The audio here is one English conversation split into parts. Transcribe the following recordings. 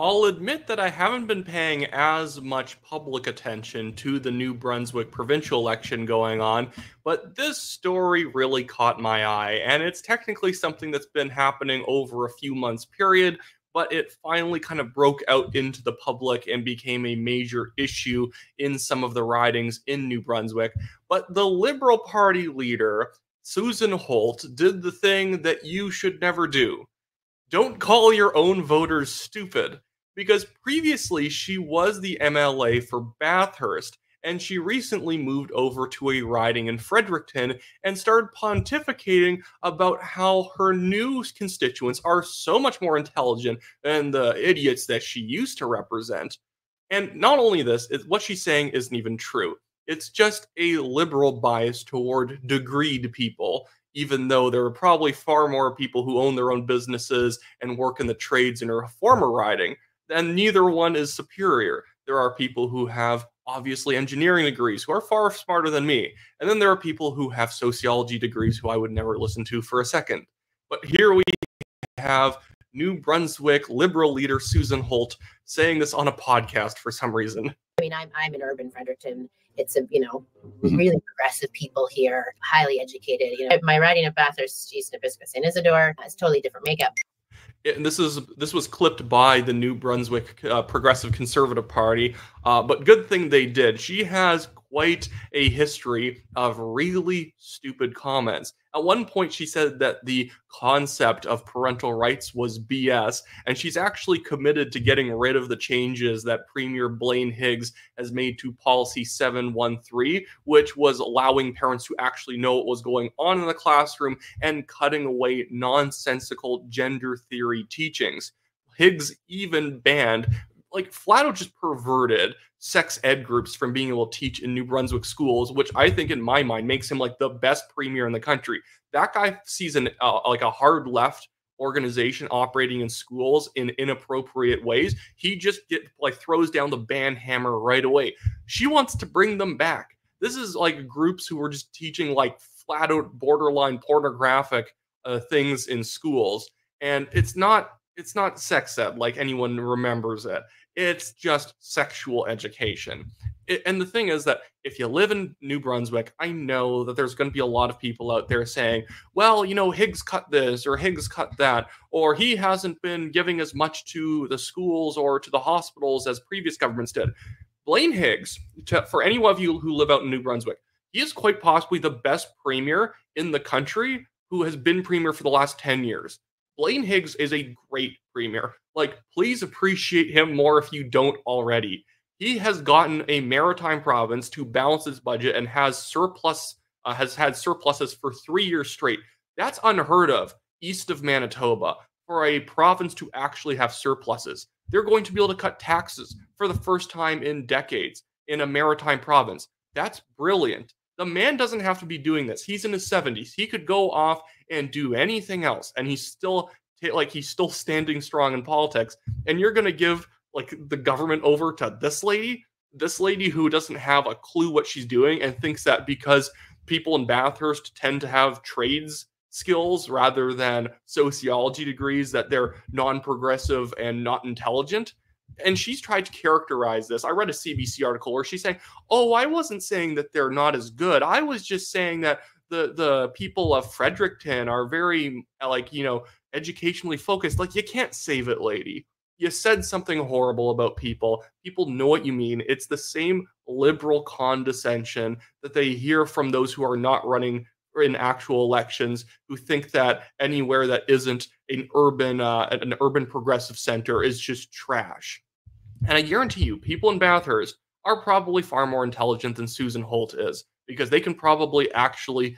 I'll admit that I haven't been paying as much public attention to the New Brunswick provincial election going on, but this story really caught my eye, and it's technically something that's been happening over a few months period, but it finally kind of broke out into the public and became a major issue in some of the ridings in New Brunswick. But the Liberal Party leader, Susan Holt, did the thing that you should never do. Don't call your own voters stupid. Because previously she was the MLA for Bathurst, and she recently moved over to a riding in Fredericton and started pontificating about how her new constituents are so much more intelligent than the idiots that she used to represent. And not only this, what she's saying isn't even true. It's just a liberal bias toward degreed people, even though there are probably far more people who own their own businesses and work in the trades in her former riding. And neither one is superior. There are people who have obviously engineering degrees who are far smarter than me. And then there are people who have sociology degrees who I would never listen to for a second. But here we have New Brunswick Liberal leader Susan Holt saying this on a podcast for some reason. I mean, I'm in urban Fredericton. It's really progressive people here, highly educated. My riding of Bathurst, East Nabisco, St. Isidore has totally different makeup. And this was clipped by the New Brunswick Progressive Conservative Party, but good thing they did. She has quite a history of really stupid comments. At one point, she said that the concept of parental rights was BS, and she's actually committed to getting rid of the changes that Premier Blaine Higgs has made to Policy 713, which was allowing parents to actually know what was going on in the classroom and cutting away nonsensical gender theory teachings. Higgs even banned, flat out just perverted sex ed groups from being able to teach in New Brunswick schools, which I think in my mind makes him the best premier in the country. That guy sees a hard left organization operating in schools in inappropriate ways. He just throws down the ban hammer right away. She wants to bring them back. This is groups who were just teaching flat out borderline pornographic things in schools. And it's not sex ed like anyone remembers it. It's just sexual education. And the thing is that if you live in New Brunswick, I know that there's going to be a lot of people out there saying, well, Higgs cut this or Higgs cut that, or he hasn't been giving as much to the schools or to the hospitals as previous governments did. Blaine Higgs, for any of you who live out in New Brunswick, he is quite possibly the best premier in the country who has been premier for the last 10 years. Blaine Higgs is a great premier. Please appreciate him more if you don't already. He has gotten a maritime province to balance its budget and has had surpluses for 3 years straight. That's unheard of east of Manitoba for a province to actually have surpluses. They're going to be able to cut taxes for the first time in decades in a maritime province. That's brilliant. The man doesn't have to be doing this. He's in his 70s. He could go off and do anything else, and he's still standing strong in politics. And you're going to give the government over to this lady who doesn't have a clue what she's doing and thinks that because people in Bathurst tend to have trades skills rather than sociology degrees that they're non-progressive and not intelligent. And she's tried to characterize this. I read a CBC article where she's saying, oh, I wasn't saying that they're not as good. I was just saying that the people of Fredericton are very educationally focused. You can't save it, lady. You said something horrible about people. People know what you mean. It's the same liberal condescension that they hear from those who are not running in actual elections, who think that anywhere that isn't an urban progressive center is just trash. And I guarantee you, people in Bathurst are probably far more intelligent than Susan Holt is, because they can probably actually,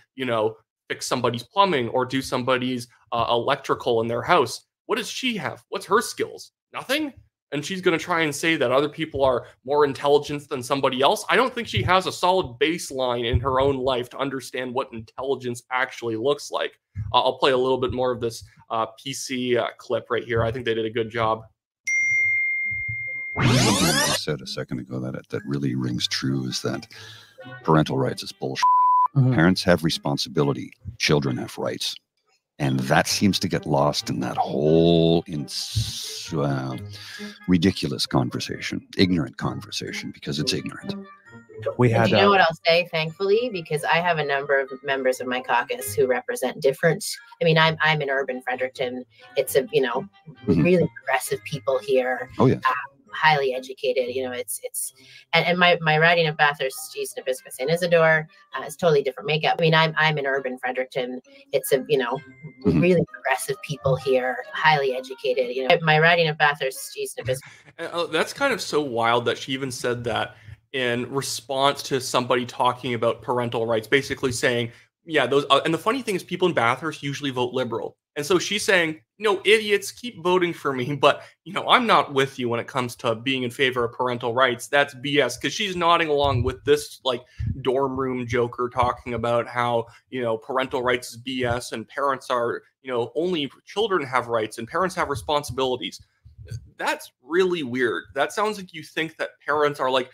fix somebody's plumbing or do somebody's electrical in their house. What does she have? What's her skills? Nothing? And she's going to try and say that other people are more intelligent than somebody else. I don't think she has a solid baseline in her own life to understand what intelligence actually looks like. I'll play a little bit more of this PC clip right here. I think they did a good job. Something I said a second ago that really rings true is that parental rights is bullshit. Mm-hmm. Parents have responsibility. Children have rights. And that seems to get lost in that whole ridiculous conversation, ignorant conversation, because it's ignorant. We had, do you know what I'll say, thankfully, because I have a number of members of my caucus who represent different, I mean, I'm in urban Fredericton. It's a, really progressive people here. Oh, yeah. Highly educated, and my riding of Bathurst, East Nabisco, St. Isidore is totally different makeup. I mean, I'm in urban Fredericton. It's a, really progressive people here, highly educated. My riding of Bathurst, East Nabisco. That's kind of so wild that she even said that in response to somebody talking about parental rights, basically saying, yeah, those. And the funny thing is, people in Bathurst usually vote Liberal. And so she's saying, idiots, keep voting for me. But, I'm not with you when it comes to being in favor of parental rights. That's BS. Because she's nodding along with this, dorm room joker talking about how, parental rights is BS and parents are, only children have rights and parents have responsibilities. That's really weird. That sounds like you think that parents are like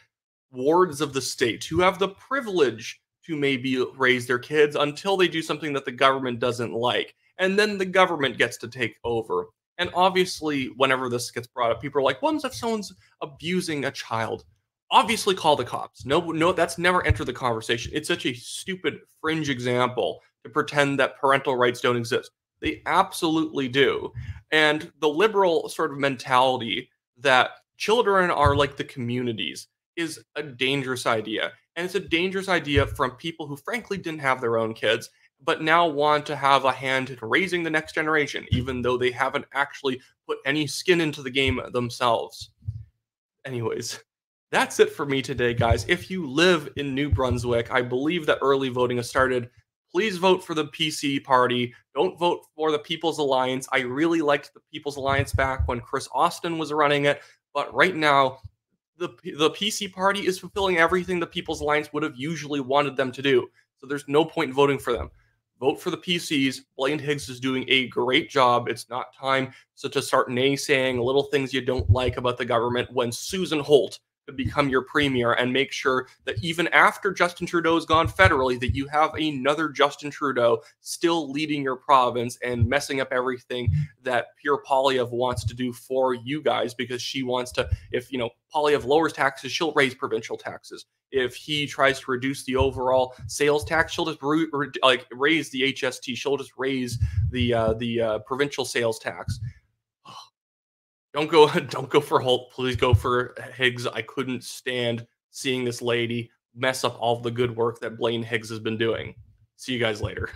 wards of the state who have the privilege to maybe raise their kids until they do something that the government doesn't like. And then the government gets to take over. And obviously, whenever this gets brought up, people are like, what if someone's abusing a child? Obviously, call the cops. No, that's never entered the conversation. It's such a stupid fringe example to pretend that parental rights don't exist. They absolutely do. And the liberal sort of mentality that children are like the communities is a dangerous idea. And it's a dangerous idea from people who frankly didn't have their own kids, but now want to have a hand in raising the next generation, even though they haven't actually put any skin into the game themselves. Anyways, that's it for me today, guys. If you live in New Brunswick, I believe that early voting has started. Please vote for the PC party. Don't vote for the People's Alliance. I really liked the People's Alliance back when Chris Austin was running it, but right now, the PC party is fulfilling everything the People's Alliance would have usually wanted them to do. So there's no point in voting for them. Vote for the PCs. Blaine Higgs is doing a great job. It's not time to start naysaying little things you don't like about the government when Susan Holt could become your premier, and make sure that even after Justin Trudeau's gone federally, that you have another Justin Trudeau still leading your province and messing up everything that Pierre Poilievre wants to do for you guys, because she wants to, if Poilievre lowers taxes, she'll raise provincial taxes. If he tries to reduce the overall sales tax, she'll just raise the HST. She'll just raise the provincial sales tax. Don't go for Holt. Please go for Higgs. I couldn't stand seeing this lady mess up all the good work that Blaine Higgs has been doing. See you guys later.